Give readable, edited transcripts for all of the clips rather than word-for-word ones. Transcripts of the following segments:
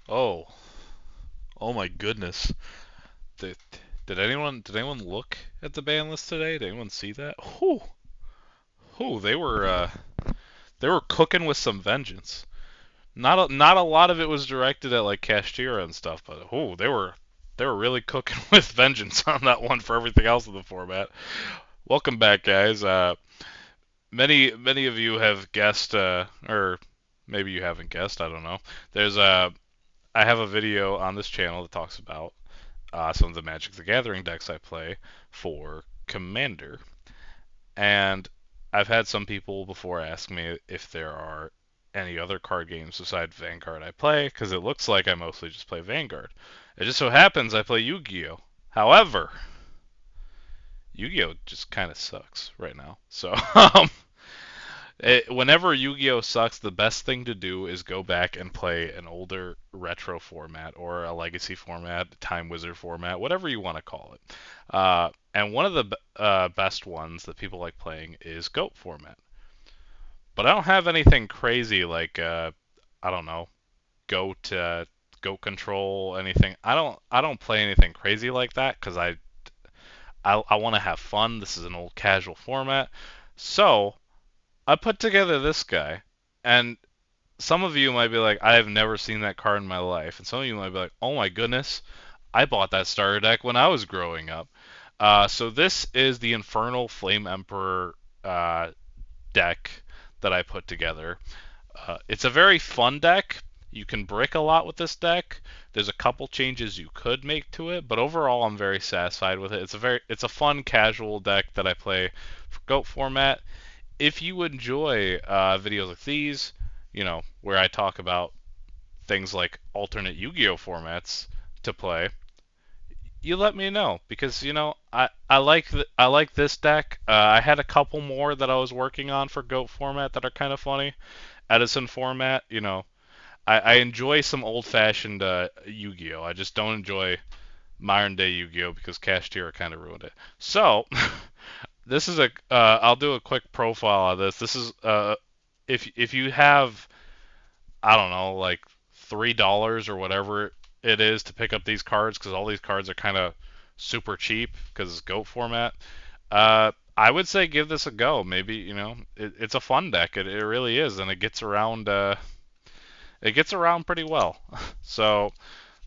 Oh, oh my goodness. Did, did anyone look at the ban list today? Did anyone see that? Whew, whew, they were cooking with some vengeance. Not a lot of it was directed at like Kashtira and stuff, but they were really cooking with vengeance on that one for everything else in the format. Welcome back, guys. Many of you have guessed, or maybe you haven't guessed. I don't know. There's I have a video on this channel that talks about some of the Magic the Gathering decks I play for Commander. And I've had some people before ask me if there are any other card games besides Vanguard I play, because it looks like I mostly just play Vanguard. It just so happens I play Yu-Gi-Oh! However, Yu-Gi-Oh! Just kind of sucks right now. So, whenever Yu-Gi-Oh sucks, the best thing to do is go back and play an older retro format or a legacy format, Time Wizard format, whatever you want to call it. And one of the best ones that people like playing is Goat format. But I don't have anything crazy like I don't know, Goat Goat Control, anything. I don't play anything crazy like that because I want to have fun. This is an old casual format. So I put together this guy, and some of you might be like, I have never seen that card in my life, and some of you might be like, oh my goodness, I bought that starter deck when I was growing up. So this is the Infernal Flame Emperor deck that I put together. It's a very fun deck. You can brick a lot with this deck. There's a couple changes you could make to it, but overall I'm very satisfied with it. It's a fun casual deck that I play for Goat format. If you enjoy videos like these, where I talk about things like alternate Yu-Gi-Oh formats to play, you let me know because I like this deck. I had a couple more that I was working on for Goat format that are kind of funny. Edison format, I enjoy some old-fashioned Yu-Gi-Oh. I just don't enjoy modern day Yu-Gi-Oh because Kashtira kind of ruined it. So this is I'll do a quick profile of this. This is if you have, I don't know, like $3 or whatever it is to pick up these cards, because all these cards are kind of super cheap because it's GOAT format. I would say give this a go. Maybe it's a fun deck. It really is, and it gets around. It gets around pretty well. So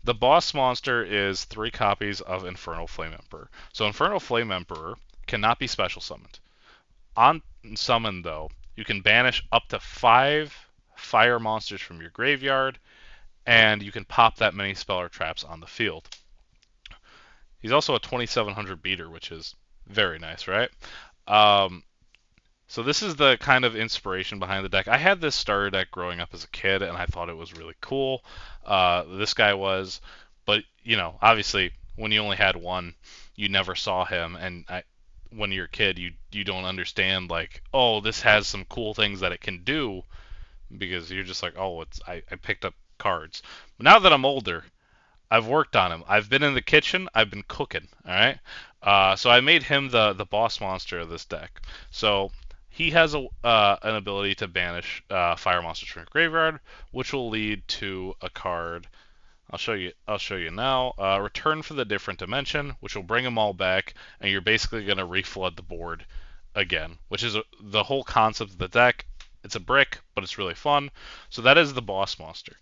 the boss monster is 3 copies of Infernal Flame Emperor. So Infernal Flame Emperor cannot be special summoned. On summon, though, you can banish up to 5 fire monsters from your graveyard, and you can pop that many spell or traps on the field. He's also a 2700 beater, which is very nice, right? Um, so this is the kind of inspiration behind the deck. I had this starter deck growing up as a kid, and I thought it was really cool. This guy was, but obviously, when you only had one, you never saw him, and when you're a kid, you don't understand like, oh, this has some cool things that it can do, because you're just like, oh, I picked up cards. But now that I'm older, I've worked on him. I've been in the kitchen. I've been cooking. All right. So I made him the boss monster of this deck. So he has an ability to banish fire monsters from your graveyard, which will lead to a card. I'll show you. I'll show you now. Return for the different dimension, which will bring them all back, and you're basically going to reflood the board again, which is the whole concept of the deck. It's a brick, but it's really fun. So that is the boss monster.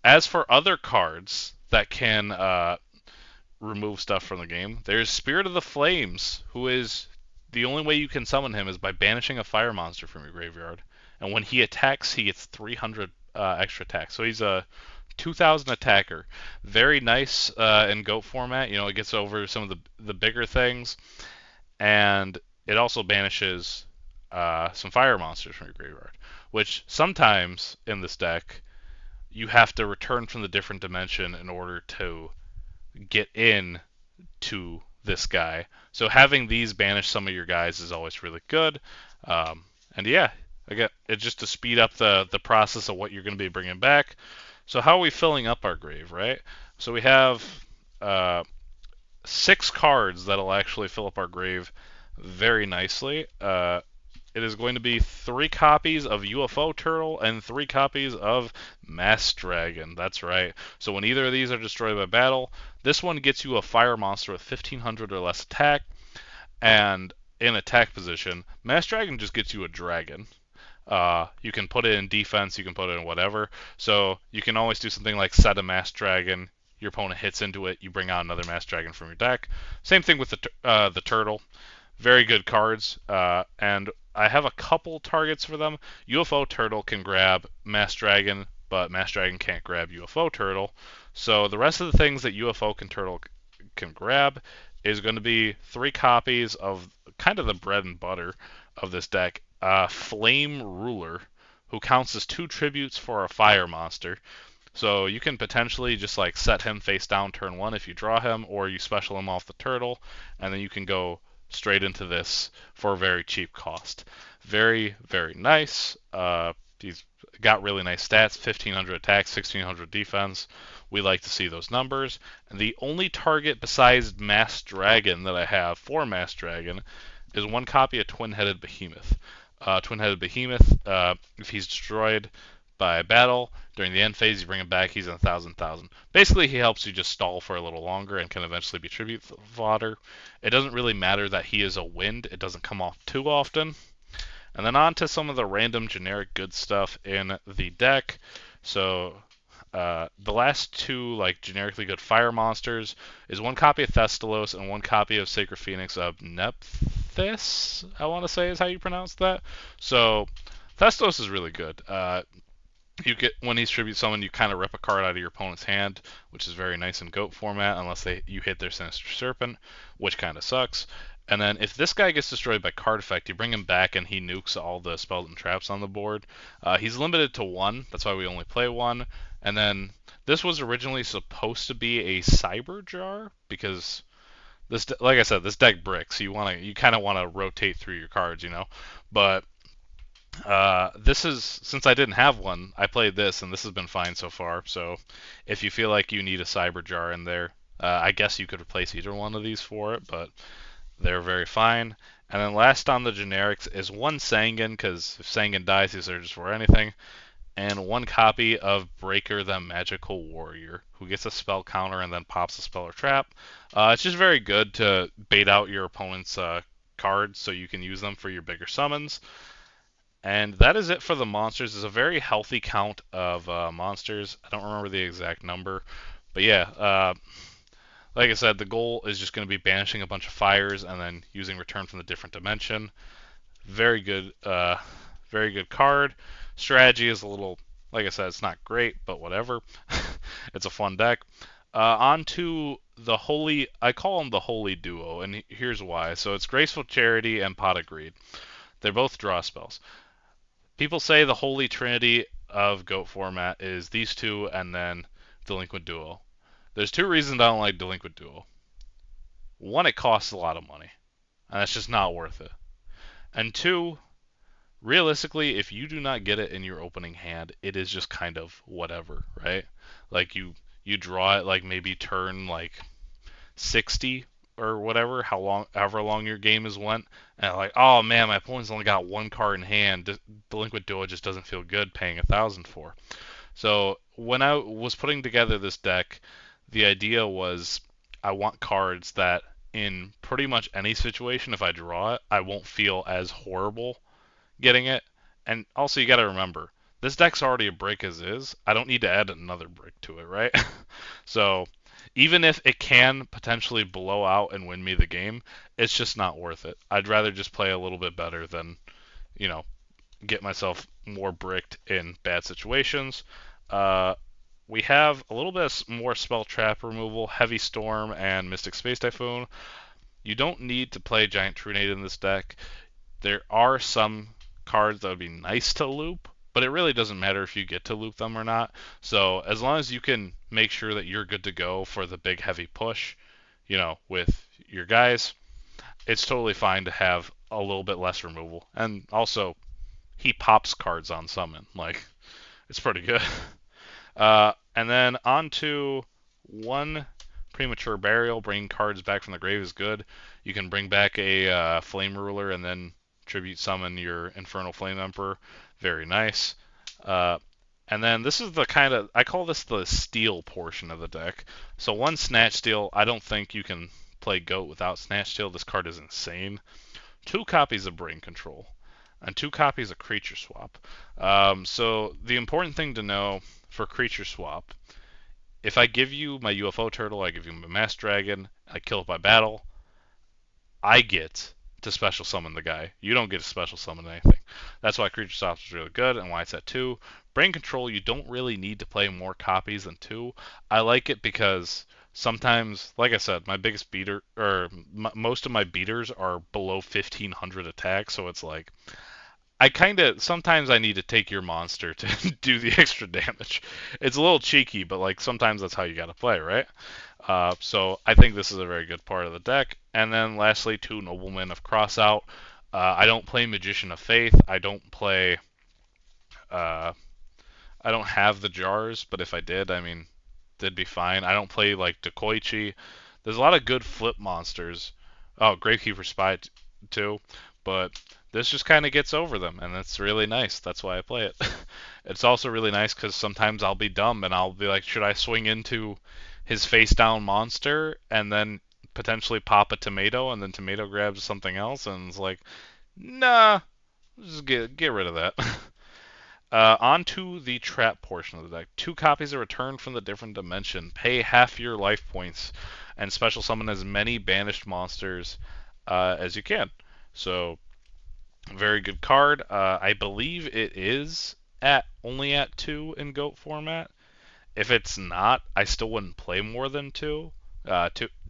As for other cards that can remove stuff from the game, there's Spirit of the Flames, who is the only way you can summon him is by banishing a fire monster from your graveyard. And when he attacks, he gets 300 extra attack. So he's a 2000 attacker. Very nice in GOAT format. It gets over some of the bigger things. And it also banishes some fire monsters from your graveyard, which sometimes in this deck you have to return from the different dimension in order to get in to this guy. So having these banish some of your guys is always really good. And yeah, again, it's just to speed up the process of what you're going to be bringing back. So how are we filling up our grave, right? So we have 6 cards that'll actually fill up our grave very nicely. it is going to be 3 copies of UFO Turtle and 3 copies of Mass Dragon. That's right. So when either of these are destroyed by battle, this one gets you a fire monster with 1500 or less attack, and in attack position, Mass Dragon just gets you a dragon. You can put it in defense, you can put it in whatever. So you can always do something like set a Mass Dragon. Your opponent hits into it, you bring out another Mass Dragon from your deck. Same thing with the turtle. Very good cards, and I have a couple targets for them. UFO Turtle can grab Mass Dragon, but Mass Dragon can't grab UFO Turtle. So the rest of the things that UFO Turtle can grab is going to be 3 copies of kind of the bread and butter of this deck. Flame Ruler, who counts as 2 tributes for a fire monster. So you can potentially just like set him face down turn 1 if you draw him, or you special him off the turtle, and then you can go straight into this for a very cheap cost. Very, very nice. He's got really nice stats, 1500 attack, 1600 defense. We like to see those numbers. And the only target besides Mass Dragon that I have for Mass Dragon is 1 copy of Twin-Headed Behemoth. Twin-Headed Behemoth, if he's destroyed by battle during the end phase, you bring him back, he's in 1,000. Basically, he helps you just stall for a little longer and can eventually be tribute fodder. It doesn't really matter that he is a wind, it doesn't come off too often. And then on to some of the random generic good stuff in the deck. So the last 2 like generically good fire monsters is 1 copy of Thestalos and 1 copy of Sacred Phoenix of Nephthys, I want to say is how you pronounce that. So Thestalos is really good. You get when he's tribute summon, you kind of rip a card out of your opponent's hand, which is very nice in GOAT format, unless you hit their Sinister Serpent, which kind of sucks. And then if this guy gets destroyed by card effect, you bring him back and he nukes all the spells and traps on the board. He's limited to 1, that's why we only play 1. And then this was originally supposed to be a Cyber Jar because this, like I said, this deck bricks. You kind of want to rotate through your cards, But this is, since I didn't have one, I played this, and this has been fine so far. So if you feel like you need a Cyber Jar in there, I guess you could replace either one of these for it, but they're very fine. And then last on the generics is 1 Sangan, because if Sangan dies, he searches for anything. And 1 copy of Breaker the Magical Warrior, who gets a spell counter and then pops a spell or trap. It's just very good to bait out your opponent's cards so you can use them for your bigger summons. And that is it for the monsters. It's a very healthy count of monsters. I don't remember the exact number. But yeah, like I said, the goal is just going to be banishing a bunch of fires and then using Return from the Different Dimension. Very good card. Strategy is a little, like I said, it's not great, but whatever. It's a fun deck. On to the Holy, I call them the Holy Duo, and here's why. So it's Graceful Charity and Pot of Greed. They're both draw spells. People say the Holy Trinity of GOAT format is these 2 and then Delinquent Duo. There's 2 reasons I don't like Delinquent Duo. 1, it costs a lot of money, and that's just not worth it. And 2, realistically, if you do not get it in your opening hand, it is just kind of whatever, right? Like you draw it like maybe turn like 60 or whatever, however long your game has went, and like, oh man, my opponent's only got 1 card in hand. Delinquent Duo just doesn't feel good paying 1,000 for. So when I was putting together this deck, the idea was I want cards that in pretty much any situation, if I draw it, I won't feel as horrible getting it. And also, you got to remember, this deck's already a brick as is. I don't need to add another brick to it, right? So even if it can potentially blow out and win me the game, it's just not worth it. I'd rather just play a little bit better than, get myself more bricked in bad situations. We have a little bit more spell trap removal, Heavy Storm, and Mystic Space Typhoon. You don't need to play Giant Trunade in this deck. There are some cards that would be nice to loop, but it really doesn't matter if you get to loop them or not. So as long as you can make sure that you're good to go for the big heavy push, with your guys, it's totally fine to have a little bit less removal. And also, he pops cards on summon. Like, it's pretty good. And then on to 1 Premature Burial. Bringing cards back from the grave is good. You can bring back a Flame Ruler and then tribute summon your Infernal Flame Emperor. Very nice. Uh, and then this is the kind of, I call this the steal portion of the deck. So one Snatch Steal, I don't think you can play Goat without Snatch Steal. This card is insane. 2 copies of Brain Control, and 2 copies of Creature Swap. So the important thing to know for Creature Swap, if I give you my UFO Turtle, I give you my Mass Dragon, I kill it by battle, I get to special summon the guy. You don't get to special summon anything. That's why Creature Swap is really good and why it's at 2. Brain Control, you don't really need to play more copies than 2. I like it because sometimes, like I said, my biggest beater, or most of my beaters are below 1500 attack, so it's like, I kind of, sometimes I need to take your monster to do the extra damage. It's a little cheeky, but like sometimes that's how you gotta play, right? So I think this is a very good part of the deck. And then lastly, 2 Noblemen of Crossout. I don't play Magician of Faith. I don't play. Uh, I don't have the jars, but if I did, I mean, they'd be fine. I don't play like Dekoichi. There's a lot of good flip monsters. Oh, Gravekeeper Spy too, but this just kind of gets over them, and it's really nice. That's why I play it. It's also really nice because sometimes I'll be dumb and I'll be like, should I swing into his face down monster and then potentially pop a tomato, and then tomato grabs something else, and it's like, nah, just get rid of that. On to the trap portion of the deck. 2 copies are returned from the different dimension. Pay half your life points and special summon as many banished monsters as you can. So, very good card. I believe it is at only at 2 in GOAT format. If it's not, I still wouldn't play more than 2.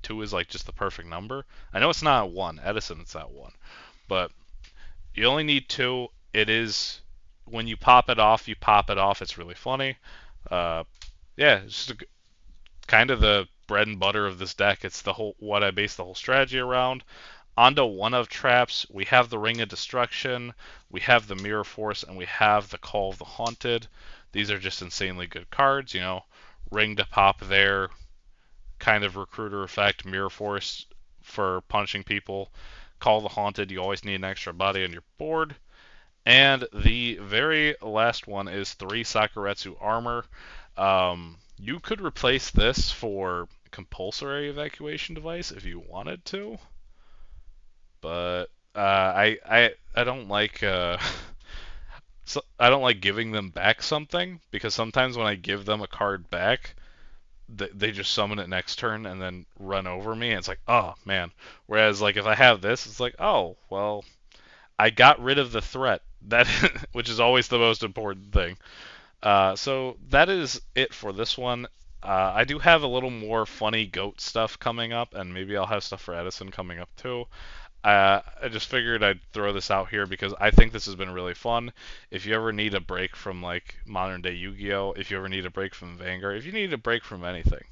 Two is like just the perfect number. I know it's not at 1. Edison, it's at 1. But you only need 2. It is, when you pop it off, you pop it off. It's really funny. Yeah, it's just kind of the bread and butter of this deck. It's the whole, what I base the whole strategy around. Onto one of traps, we have the Ring of Destruction, we have the Mirror Force, and we have the Call of the Haunted. These are just insanely good cards, you know. Ring to pop there, kind of recruiter effect. Mirror Force for punching people. Call of the Haunted, you always need an extra body on your board. And the very last one is 3 Sakuretsu Armor. You could replace this for Compulsory Evacuation Device if you wanted to, but I don't like so I don't like giving them back something, because sometimes when I give them a card back, they just summon it next turn and then run over me, and it's like, oh man. Whereas like if I have this, it's like, oh well, I got rid of the threat, that which is always the most important thing. So that is it for this one. I do have a little more funny goat stuff coming up, and maybe I'll have stuff for Edison coming up too. I just figured I'd throw this out here because I think this has been really fun. If you ever need a break from like modern day Yu-Gi-Oh, if you ever need a break from Vanguard, if you need a break from anything,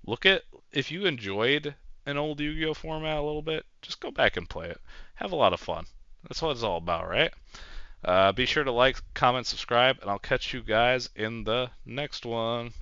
look at, if you enjoyed an old Yu-Gi-Oh format a little bit, just go back and play it. Have a lot of fun. That's what it's all about, right? Be sure to like, comment, subscribe, and I'll catch you guys in the next one.